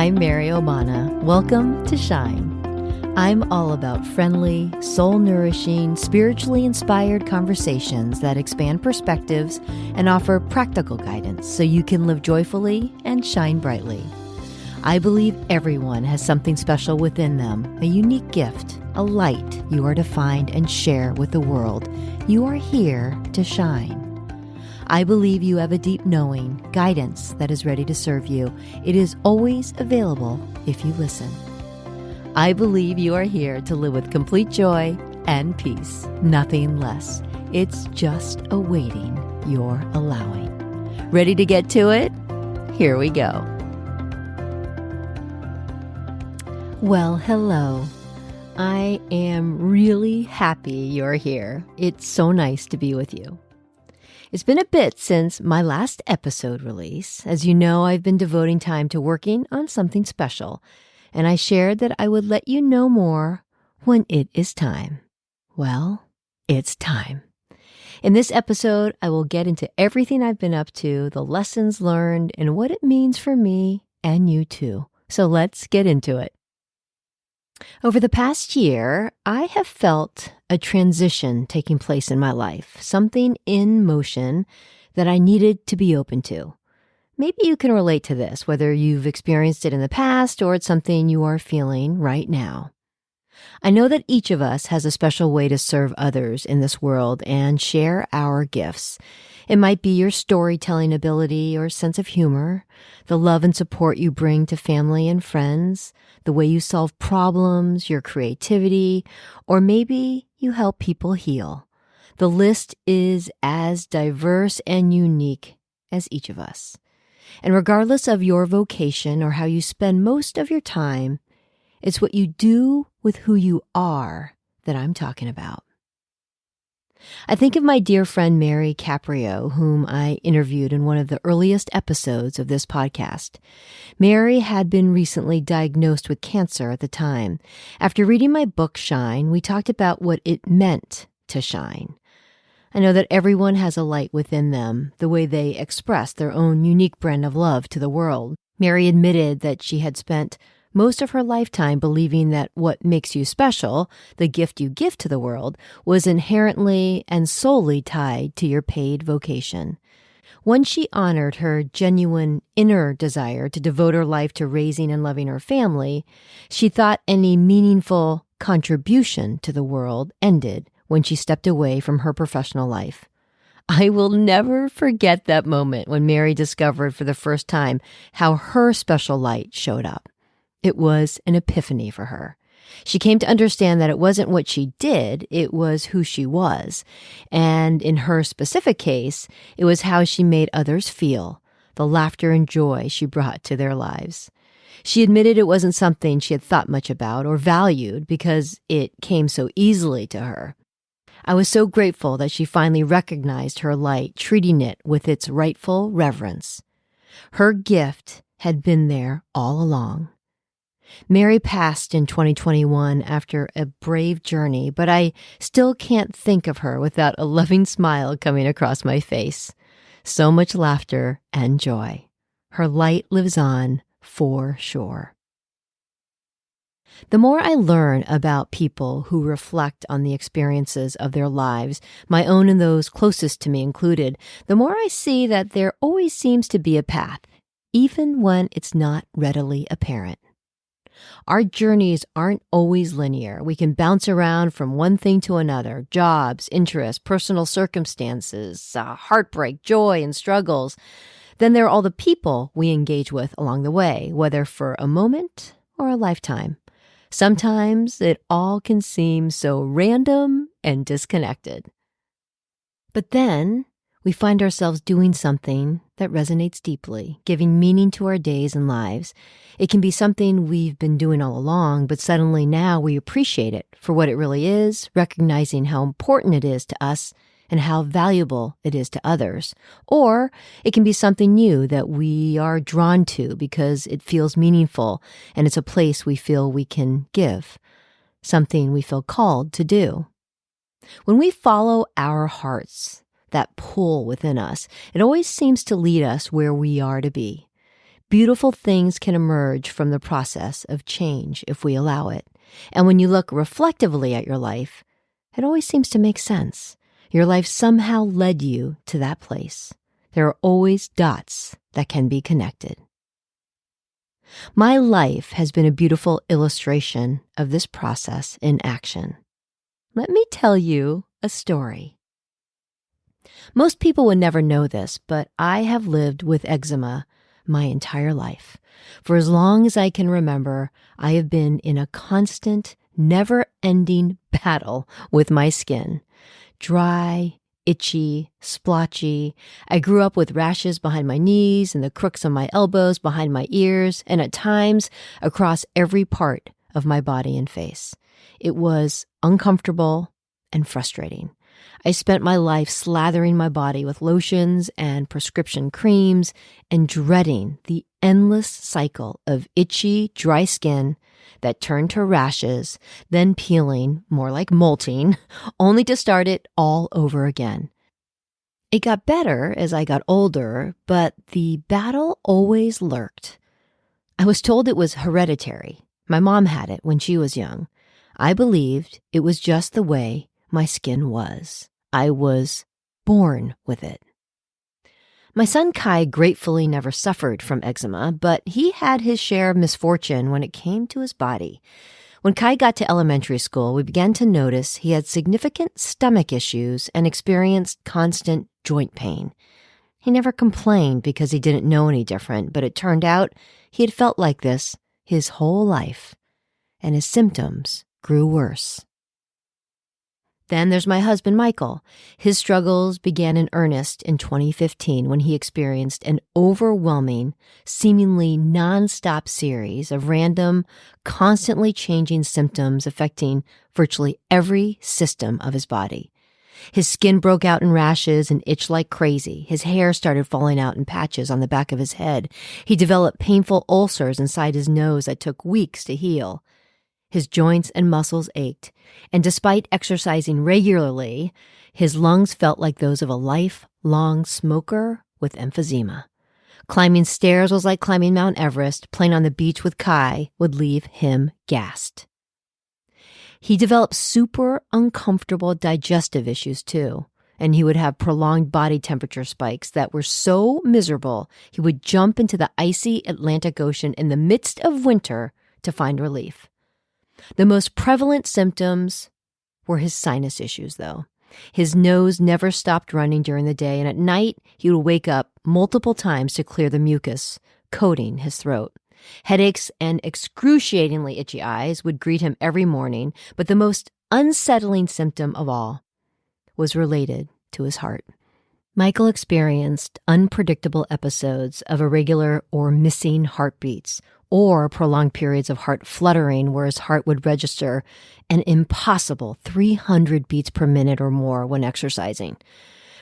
I'm Mary Obana. Welcome to Shine. I'm all about friendly, soul-nourishing, spiritually inspired conversations that expand perspectives and offer practical guidance so you can live joyfully and shine brightly. I believe everyone has something special within them, a unique gift, a light you are to find and share with the world. You are here to shine. I believe you have a deep knowing, guidance that is ready to serve you. It is always available if you listen. I believe you are here to live with complete joy and peace, nothing less. It's just awaiting your allowing. Ready to get to it? Here we go. Well, hello. I am really happy you're here. It's so nice to be with you. It's been a bit since my last episode release. As you know, I've been devoting time to working on something special, and I shared that I would let you know more when it is time. Well, it's time. In this episode, I will get into everything I've been up to, the lessons learned, and what it means for me and you too. So let's get into it. Over the past year, I have felt a transition taking place in my life, something in motion that I needed to be open to. Maybe you can relate to this, whether you've experienced it in the past or it's something you are feeling right now. I know that each of us has a special way to serve others in this world and share our gifts. It might be your storytelling ability or sense of humor, the love and support you bring to family and friends, the way you solve problems, your creativity, or maybe you help people heal. The list is as diverse and unique as each of us. And regardless of your vocation or how you spend most of your time, it's what you do with who you are that I'm talking about. I think of my dear friend Mary Caprio, whom I interviewed in one of the earliest episodes of this podcast. Mary had been recently diagnosed with cancer at the time. After reading my book, Shine, we talked about what it meant to shine. I know that everyone has a light within them, the way they express their own unique brand of love to the world. Mary admitted that she had spent most of her lifetime believing that what makes you special, the gift you give to the world, was inherently and solely tied to your paid vocation. When she honored her genuine inner desire to devote her life to raising and loving her family, she thought any meaningful contribution to the world ended when she stepped away from her professional life. I will never forget that moment when Mary discovered for the first time how her special light showed up. It was an epiphany for her. She came to understand that it wasn't what she did, it was who she was. And in her specific case, it was how she made others feel, the laughter and joy she brought to their lives. She admitted it wasn't something she had thought much about or valued because it came so easily to her. I was so grateful that she finally recognized her light, treating it with its rightful reverence. Her gift had been there all along. Mary passed in 2021 after a brave journey, but I still can't think of her without a loving smile coming across my face. So much laughter and joy. Her light lives on for sure. The more I learn about people who reflect on the experiences of their lives, my own and those closest to me included, the more I see that there always seems to be a path, even when it's not readily apparent. Our journeys aren't always linear. We can bounce around from one thing to another, jobs, interests, personal circumstances, heartbreak, joy, and struggles. Then there are all the people we engage with along the way, whether for a moment or a lifetime. Sometimes it all can seem so random and disconnected. But then we find ourselves doing something that resonates deeply, giving meaning to our days and lives. It can be something we've been doing all along, but suddenly now we appreciate it for what it really is, recognizing how important it is to us and how valuable it is to others. Or it can be something new that we are drawn to because it feels meaningful and it's a place we feel we can give, something we feel called to do. When we follow our hearts, that pull within us, it always seems to lead us where we are to be. Beautiful things can emerge from the process of change if we allow it. And when you look reflectively at your life, it always seems to make sense. Your life somehow led you to that place. There are always dots that can be connected. My life has been a beautiful illustration of this process in action. Let me tell you a story. Most people would never know this, but I have lived with eczema my entire life. For as long as I can remember, I have been in a constant, never-ending battle with my skin. Dry, itchy, splotchy. I grew up with rashes behind my knees and the crooks of my elbows, behind my ears, and at times across every part of my body and face. It was uncomfortable and frustrating. I spent my life slathering my body with lotions and prescription creams and dreading the endless cycle of itchy, dry skin that turned to rashes, then peeling, more like molting, only to start it all over again. It got better as I got older, but the battle always lurked. I was told it was hereditary. My mom had it when she was young. I believed it was just the way my skin was. I was born with it. My son Kai gratefully never suffered from eczema, but he had his share of misfortune when it came to his body. When Kai got to elementary school, we began to notice he had significant stomach issues and experienced constant joint pain. He never complained because he didn't know any different, but it turned out he had felt like this his whole life, and his symptoms grew worse. Then there's my husband, Michael. His struggles began in earnest in 2015 when he experienced an overwhelming, seemingly nonstop series of random, constantly changing symptoms affecting virtually every system of his body. His skin broke out in rashes and itched like crazy. His hair started falling out in patches on the back of his head. He developed painful ulcers inside his nose that took weeks to heal. His joints and muscles ached, and despite exercising regularly, his lungs felt like those of a lifelong smoker with emphysema. Climbing stairs was like climbing Mount Everest. Playing on the beach with Kai would leave him gassed. He developed super uncomfortable digestive issues too, and he would have prolonged body temperature spikes that were so miserable he would jump into the icy Atlantic Ocean in the midst of winter to find relief. The most prevalent symptoms were his sinus issues, though. His nose never stopped running during the day, and at night he would wake up multiple times to clear the mucus coating his throat. Headaches and excruciatingly itchy eyes would greet him every morning, but the most unsettling symptom of all was related to his heart. Michael experienced unpredictable episodes of irregular or missing heartbeats, or prolonged periods of heart fluttering where his heart would register an impossible 300 beats per minute or more when exercising.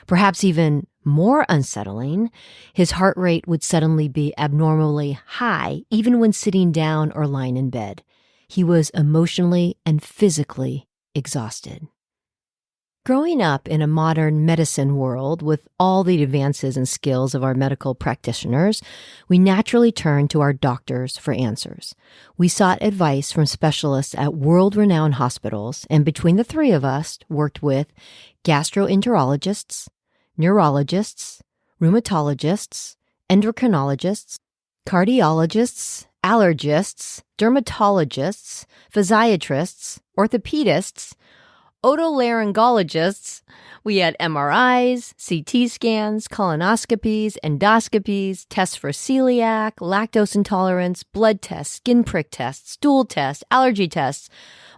Perhaps even more unsettling, his heart rate would suddenly be abnormally high even when sitting down or lying in bed. He was emotionally and physically exhausted. Growing up in a modern medicine world with all the advances and skills of our medical practitioners, we naturally turned to our doctors for answers. We sought advice from specialists at world-renowned hospitals, and between the three of us, worked with gastroenterologists, neurologists, rheumatologists, endocrinologists, cardiologists, allergists, dermatologists, physiatrists, orthopedists, otolaryngologists. We had MRIs, CT scans, colonoscopies, endoscopies, tests for celiac, lactose intolerance, blood tests, skin prick tests, stool tests, allergy tests.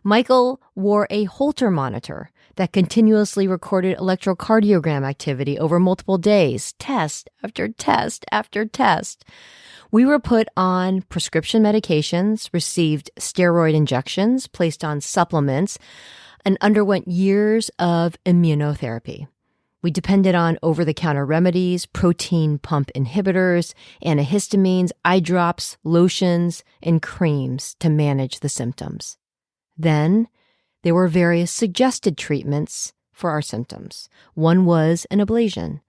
Michael wore a Holter monitor that continuously recorded electrocardiogram activity over multiple days, test after test after test. We were put on prescription medications, received steroid injections, placed on supplements, and underwent years of immunotherapy. We depended on over-the-counter remedies, protein pump inhibitors, antihistamines, eye drops, lotions, and creams to manage the symptoms. Then there were various suggested treatments for our symptoms. One was an ablation.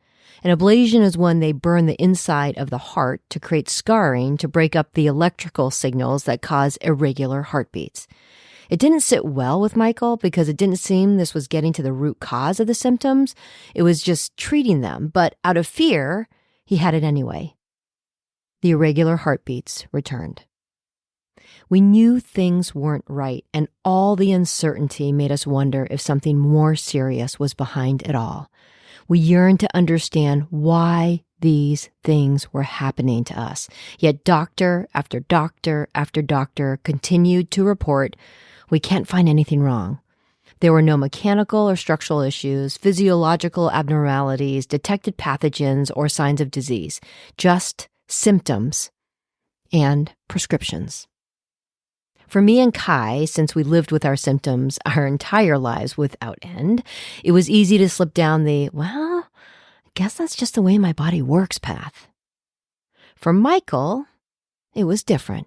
An ablation is when they burn the inside of the heart to create scarring to break up the electrical signals that cause irregular heartbeats. It didn't sit well with Michael because it didn't seem this was getting to the root cause of the symptoms. It was just treating them, but out of fear, he had it anyway. The irregular heartbeats returned. We knew things weren't right, and all the uncertainty made us wonder if something more serious was behind it all. We yearned to understand why these things were happening to us. Yet doctor after doctor after doctor continued to report, we can't find anything wrong. There were no mechanical or structural issues, physiological abnormalities, detected pathogens, or signs of disease, just symptoms and prescriptions. For me and Kai, since we lived with our symptoms our entire lives without end, it was easy to slip down the, well, I guess that's just the way my body works path. For Michael, it was different.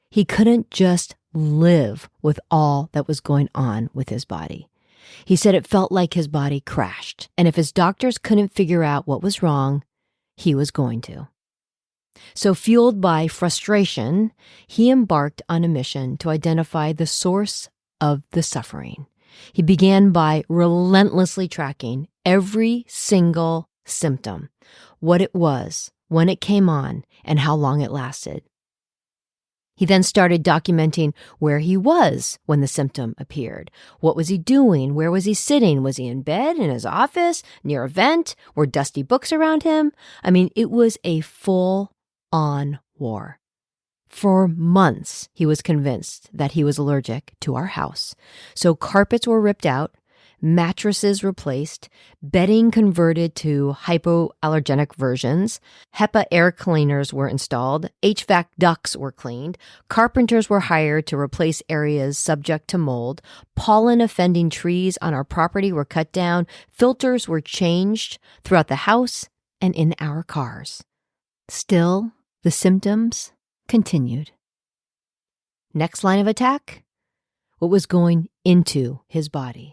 He couldn't just live with all that was going on with his body. He said it felt like his body crashed, and if his doctors couldn't figure out what was wrong, he was going to. So fueled by frustration, he embarked on a mission to identify the source of the suffering. He began by relentlessly tracking every single symptom, what it was, when it came on, and how long it lasted. He then started documenting where he was when the symptom appeared. What was he doing? Where was he sitting? Was he in bed, in his office, near a vent? Were dusty books around him? I mean, it was a full-on war. For months, he was convinced that he was allergic to our house. So carpets were ripped out, mattresses replaced, bedding converted to hypoallergenic versions, HEPA air cleaners were installed, HVAC ducts were cleaned, carpenters were hired to replace areas subject to mold, pollen-offending trees on our property were cut down, filters were changed throughout the house and in our cars. Still, the symptoms continued. Next line of attack? What was going into his body?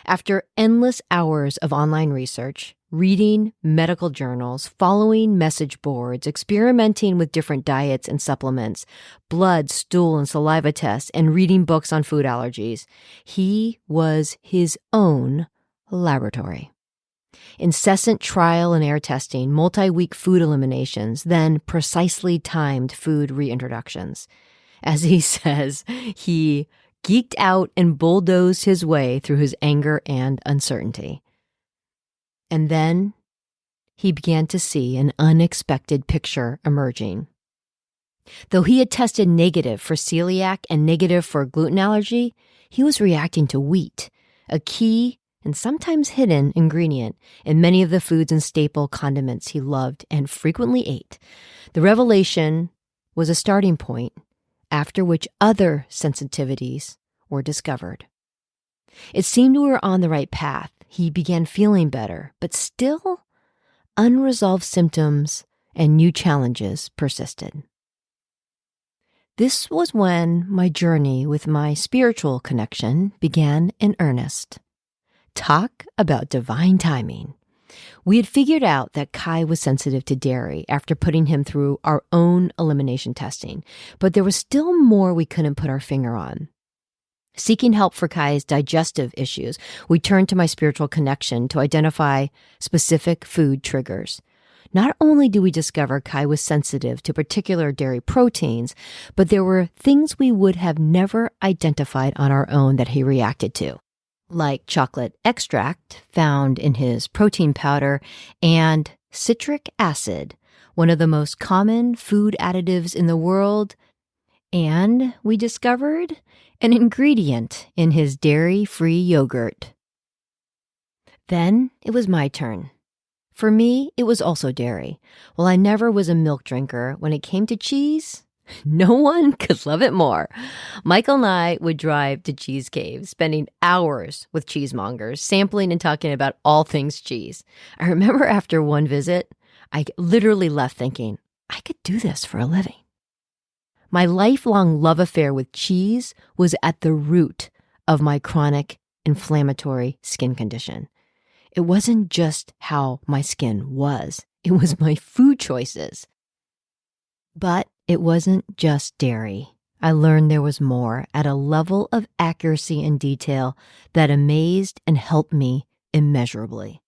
After endless hours of online research, reading medical journals, following message boards, experimenting with different diets and supplements, blood, stool, and saliva tests, and reading books on food allergies, he was his own laboratory. Incessant trial and error testing, multi-week food eliminations, then precisely timed food reintroductions. As he says, he geeked out and bulldozed his way through his anger and uncertainty. And then he began to see an unexpected picture emerging. Though he had tested negative for celiac and negative for gluten allergy, he was reacting to wheat, a key and sometimes hidden ingredient in many of the foods and staple condiments he loved and frequently ate. The revelation was a starting point after which other sensitivities were discovered. It seemed we were on the right path. He began feeling better, but still, unresolved symptoms and new challenges persisted. This was when my journey with my spiritual connection began in earnest. Talk about divine timing. We had figured out that Kai was sensitive to dairy after putting him through our own elimination testing, but there was still more we couldn't put our finger on. Seeking help for Kai's digestive issues, we turned to my spiritual connection to identify specific food triggers. Not only do we discover Kai was sensitive to particular dairy proteins, but there were things we would have never identified on our own that he reacted to, like chocolate extract found in his protein powder and citric acid, one of the most common food additives in the world. And we discovered an ingredient in his dairy-free yogurt. Then it was my turn. For me, it was also dairy. While I never was a milk drinker, when it came to cheese, no one could love it more. Michael and I would drive to Cheese Cave, spending hours with cheesemongers, sampling and talking about all things cheese. I remember after one visit, I literally left thinking, I could do this for a living. My lifelong love affair with cheese was at the root of my chronic inflammatory skin condition. It wasn't just how my skin was, it was my food choices. But it wasn't just dairy. I learned there was more at a level of accuracy and detail that amazed and helped me immeasurably.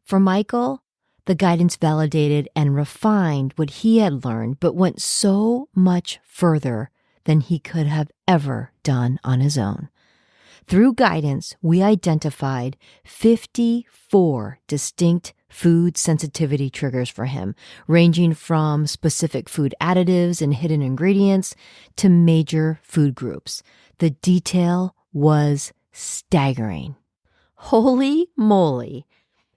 For Michael, the guidance validated and refined what he had learned, but went so much further than he could have ever done on his own. Through guidance, we identified 54 distinct food sensitivity triggers for him, ranging from specific food additives and hidden ingredients to major food groups. The detail was staggering. Holy moly!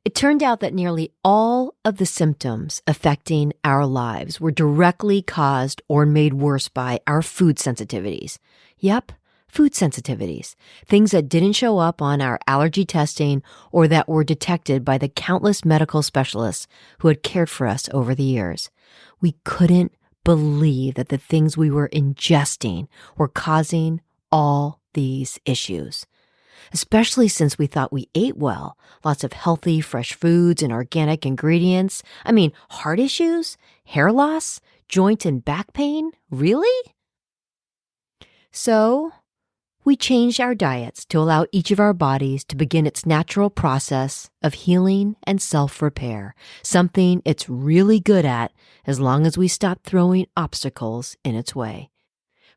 It turned out that nearly all of the symptoms affecting our lives were directly caused or made worse by our food sensitivities. Yep, food sensitivities. Things that didn't show up on our allergy testing or that were detected by the countless medical specialists who had cared for us over the years. We couldn't believe that the things we were ingesting were causing all these issues. Especially since we thought we ate well, lots of healthy, fresh foods and organic ingredients. I mean, heart issues, hair loss, joint and back pain, really? So, we changed our diets to allow each of our bodies to begin its natural process of healing and self-repair, something it's really good at as long as we stop throwing obstacles in its way.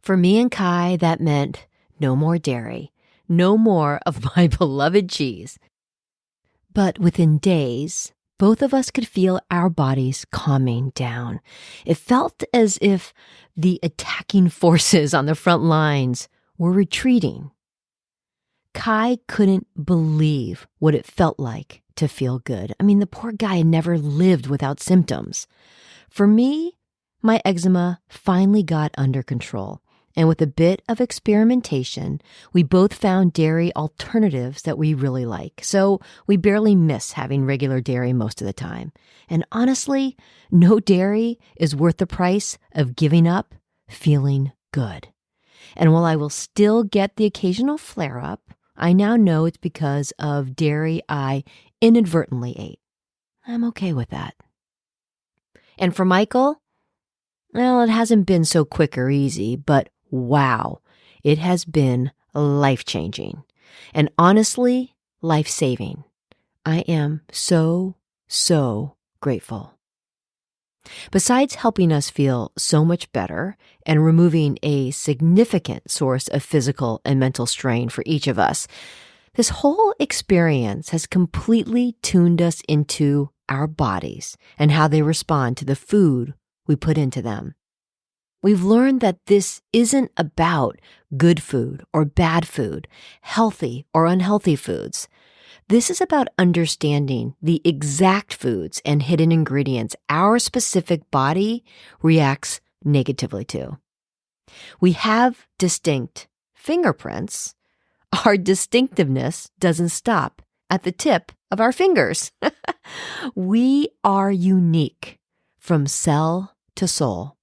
For me and Kai, that meant no more dairy. No more of my beloved cheese. But within days, both of us could feel our bodies calming down. It felt as if the attacking forces on the front lines were retreating. Kai couldn't believe what it felt like to feel good. I mean, the poor guy had never lived without symptoms. For me, my eczema finally got under control. And with a bit of experimentation, we both found dairy alternatives that we really like. So we barely miss having regular dairy most of the time. And honestly, no dairy is worth the price of giving up feeling good. And while I will still get the occasional flare-up, I now know it's because of dairy I inadvertently ate. I'm okay with that. And for Michael, well, it hasn't been so quick or easy, but wow, it has been life-changing and honestly, life-saving. I am so grateful. Besides helping us feel so much better and removing a significant source of physical and mental strain for each of us, this whole experience has completely tuned us into our bodies and how they respond to the food we put into them. We've learned that this isn't about good food or bad food, healthy or unhealthy foods. This is about understanding the exact foods and hidden ingredients our specific body reacts negatively to. We have distinct fingerprints. Our distinctiveness doesn't stop at the tip of our fingers. We are unique from cell to soul.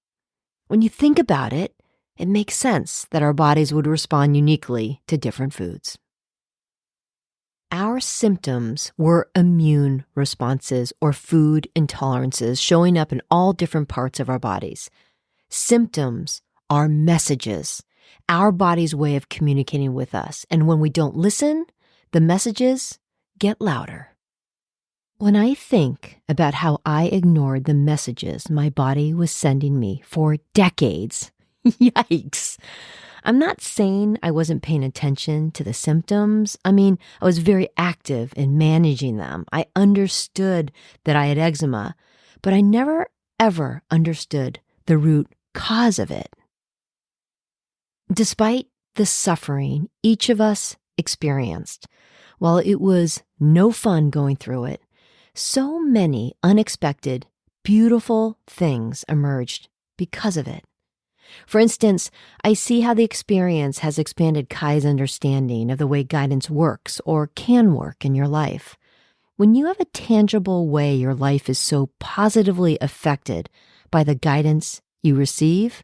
When you think about it, it makes sense that our bodies would respond uniquely to different foods. Our symptoms were immune responses or food intolerances showing up in all different parts of our bodies. Symptoms are messages, our body's way of communicating with us. And when we don't listen, the messages get louder. When I think about how I ignored the messages my body was sending me for decades, yikes. I'm not saying I wasn't paying attention to the symptoms. I mean, I was very active in managing them. I understood that I had eczema, but I never, ever understood the root cause of it. Despite the suffering each of us experienced, while it was no fun going through it, so many unexpected, beautiful things emerged because of it. For instance, I see how the experience has expanded Kai's understanding of the way guidance works or can work in your life. When you have a tangible way your life is so positively affected by the guidance you receive,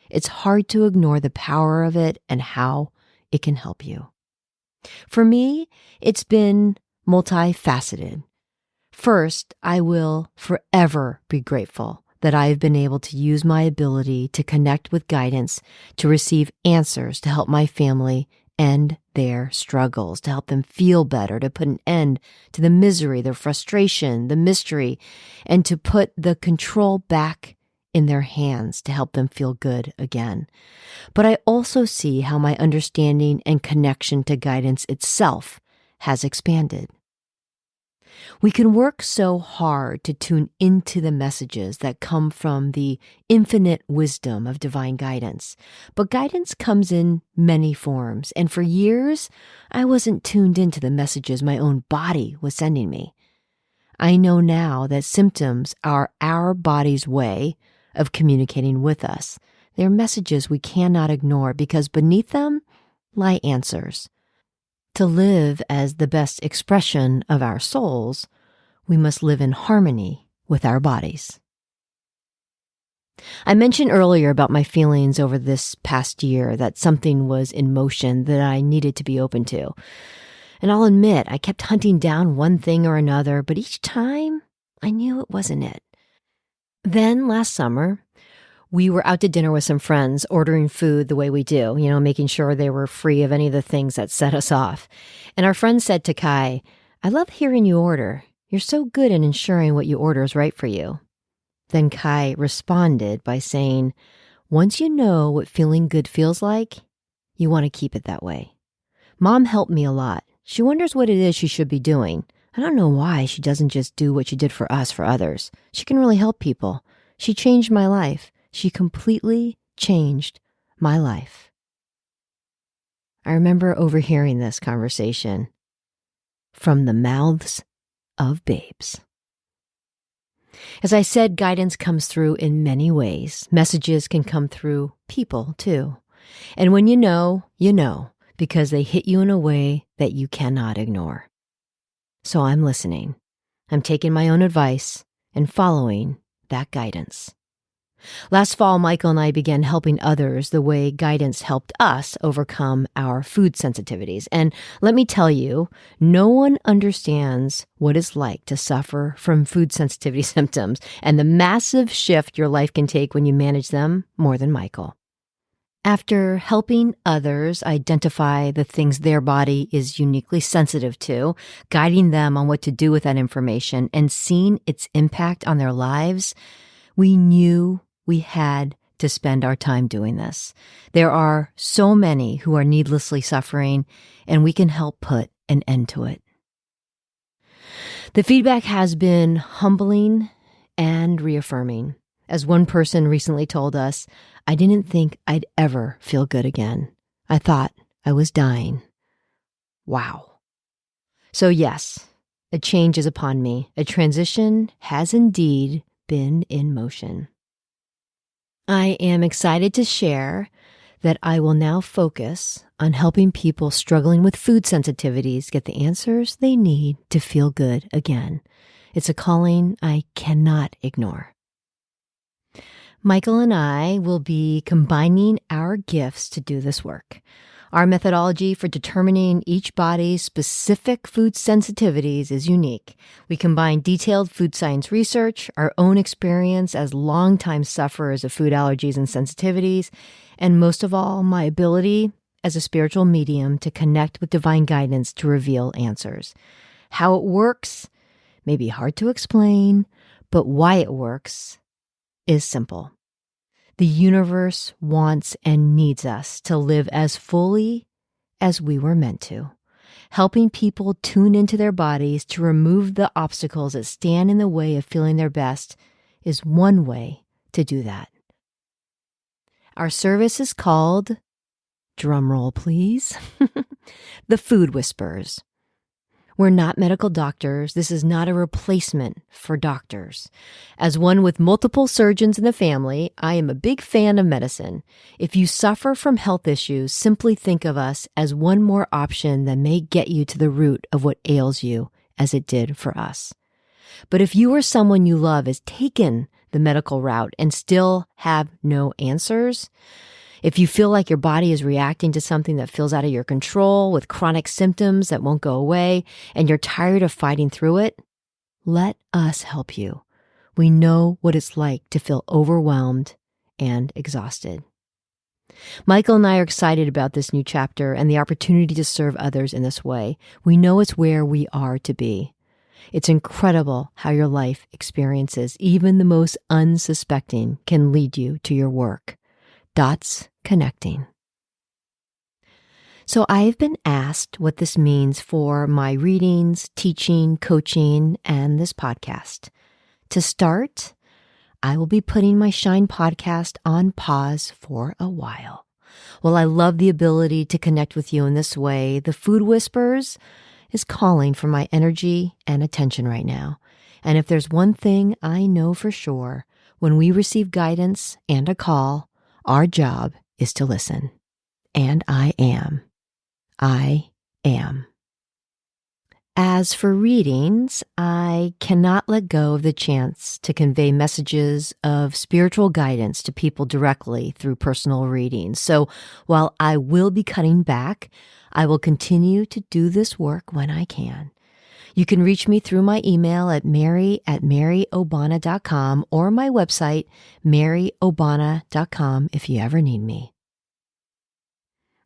it's hard to ignore the power of it and how it can help you. For me, it's been multifaceted. First, I will forever be grateful that I have been able to use my ability to connect with guidance to receive answers to help my family end their struggles, to help them feel better, to put an end to the misery, the frustration, the mystery, and to put the control back in their hands to help them feel good again. But I also see how my understanding and connection to guidance itself has expanded. We can work so hard to tune into the messages that come from the infinite wisdom of divine guidance. But guidance comes in many forms, and for years, I wasn't tuned into the messages my own body was sending me. I know now that symptoms are our body's way of communicating with us. They're messages we cannot ignore because beneath them lie answers. To live as the best expression of our souls, we must live in harmony with our bodies. I mentioned earlier about my feelings over this past year, that something was in motion that I needed to be open to. And I'll admit, I kept hunting down one thing or another, but each time I knew it wasn't it. Then last summer, we were out to dinner with some friends, ordering food the way we do, making sure they were free of any of the things that set us off. And our friend said to Kai, "I love hearing you order. You're so good at ensuring what you order is right for you." Then Kai responded by saying, "Once you know what feeling good feels like, you want to keep it that way. Mom helped me a lot. She wonders what it is she should be doing. I don't know why she doesn't just do what she did for us for others. She can really help people. She changed my life. She completely changed my life." I remember overhearing this conversation from the mouths of babes. As I said, guidance comes through in many ways. Messages can come through people too. And when you know, because they hit you in a way that you cannot ignore. So I'm listening. I'm taking my own advice and following that guidance. Last fall, Michael and I began helping others the way guidance helped us overcome our food sensitivities. And let me tell you, no one understands what it's like to suffer from food sensitivity symptoms and the massive shift your life can take when you manage them more than Michael. After helping others identify the things their body is uniquely sensitive to, guiding them on what to do with that information, and seeing its impact on their lives, we knew we had to spend our time doing this. There are so many who are needlessly suffering, and we can help put an end to it. The feedback has been humbling and reaffirming. As one person recently told us, "I didn't think I'd ever feel good again. I thought I was dying." Wow. So yes, a change is upon me. A transition has indeed been in motion. I am excited to share that I will now focus on helping people struggling with food sensitivities get the answers they need to feel good again. It's a calling I cannot ignore. Michael and I will be combining our gifts to do this work. Our methodology for determining each body's specific food sensitivities is unique. We combine detailed food science research, our own experience as longtime sufferers of food allergies and sensitivities, and most of all, my ability as a spiritual medium to connect with divine guidance to reveal answers. How it works may be hard to explain, but why it works is simple. The universe wants and needs us to live as fully as we were meant to. Helping people tune into their bodies to remove the obstacles that stand in the way of feeling their best is one way to do that. Our service is called, drumroll please, the Food Whisperers. We're not medical doctors. This is not a replacement for doctors. As one with multiple surgeons in the family, I am a big fan of medicine. If you suffer from health issues, simply think of us as one more option that may get you to the root of what ails you, as it did for us. But if you or someone you love has taken the medical route and still have no answers, If you feel like your body is reacting to something that feels out of your control with chronic symptoms that won't go away and you're tired of fighting through it, let us help you. We know what it's like to feel overwhelmed and exhausted. Michael and I are excited about this new chapter and the opportunity to serve others in this way. We know it's where we are to be. It's incredible how your life experiences, even the most unsuspecting, can lead you to your work. Dots connecting. So I've been asked what this means for my readings, teaching, coaching, and this podcast. To start, I will be putting my Shine podcast on pause for a while. While I love the ability to connect with you in this way, the Food Whispers is calling for my energy and attention right now. And if there's one thing I know for sure, when we receive guidance and a call, our job is to listen. And I am. As for readings, I cannot let go of the chance to convey messages of spiritual guidance to people directly through personal readings. So while I will be cutting back, I will continue to do this work when I can. You can reach me through my email at mary@maryobana.com or my website, maryobana.com, if you ever need me.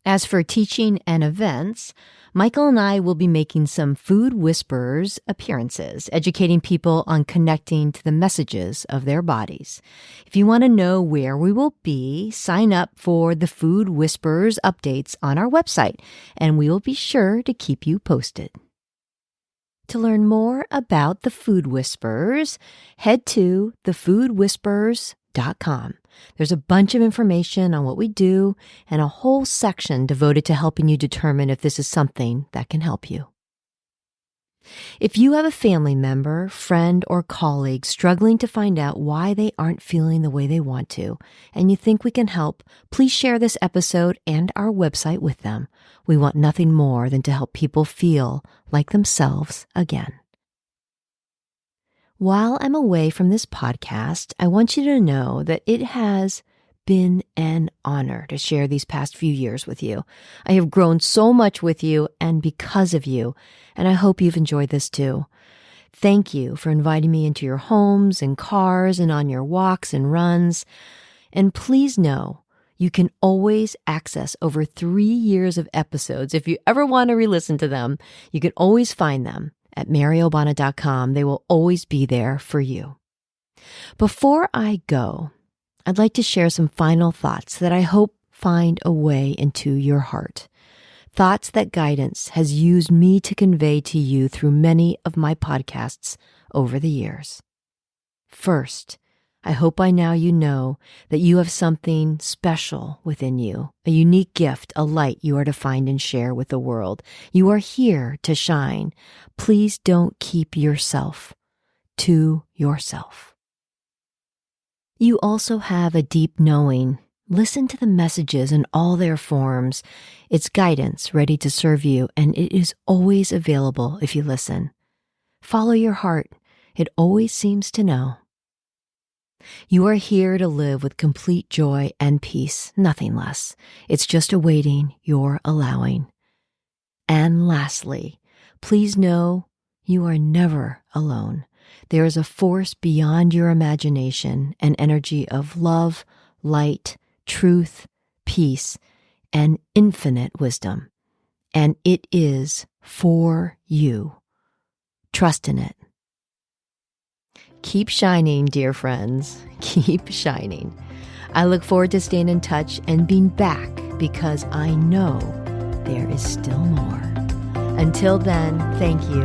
As for teaching and events, Michael and I will be making some Food Whispers appearances, educating people on connecting to the messages of their bodies. If you want to know where we will be, sign up for the Food Whispers updates on our website, and we will be sure to keep you posted. To learn more about the Food Whispers, head to thefoodwhispers.com. There's a bunch of information on what we do and a whole section devoted to helping you determine if this is something that can help you. If you have a family member, friend, or colleague struggling to find out why they aren't feeling the way they want to, and you think we can help, please share this episode and our website with them. We want nothing more than to help people feel like themselves again. While I'm away from this podcast, I want you to know that it has been an honor to share these past few years with you. I have grown so much with you and because of you, and I hope you've enjoyed this too. Thank you for inviting me into your homes and cars and on your walks and runs. And please know you can always access over 3 years of episodes. If you ever want to re-listen to them, you can always find them at maryobana.com. They will always be there for you. Before I go, I'd like to share some final thoughts that I hope find a way into your heart. Thoughts that guidance has used me to convey to you through many of my podcasts over the years. First, I hope by now you know that you have something special within you, a unique gift, a light you are to find and share with the world. You are here to shine. Please don't keep yourself to yourself. You also have a deep knowing. Listen to the messages in all their forms. It's guidance ready to serve you, and it is always available if you listen. Follow your heart. It always seems to know. You are here to live with complete joy and peace, nothing less. It's just awaiting your allowing. And lastly, please know you are never alone. There is a force beyond your imagination, an energy of love, light, truth, peace, and infinite wisdom. And it is for you. Trust in it. Keep shining, dear friends. Keep shining. I look forward to staying in touch and being back because I know there is still more. Until then, thank you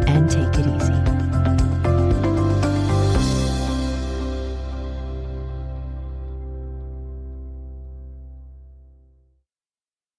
and take it easy.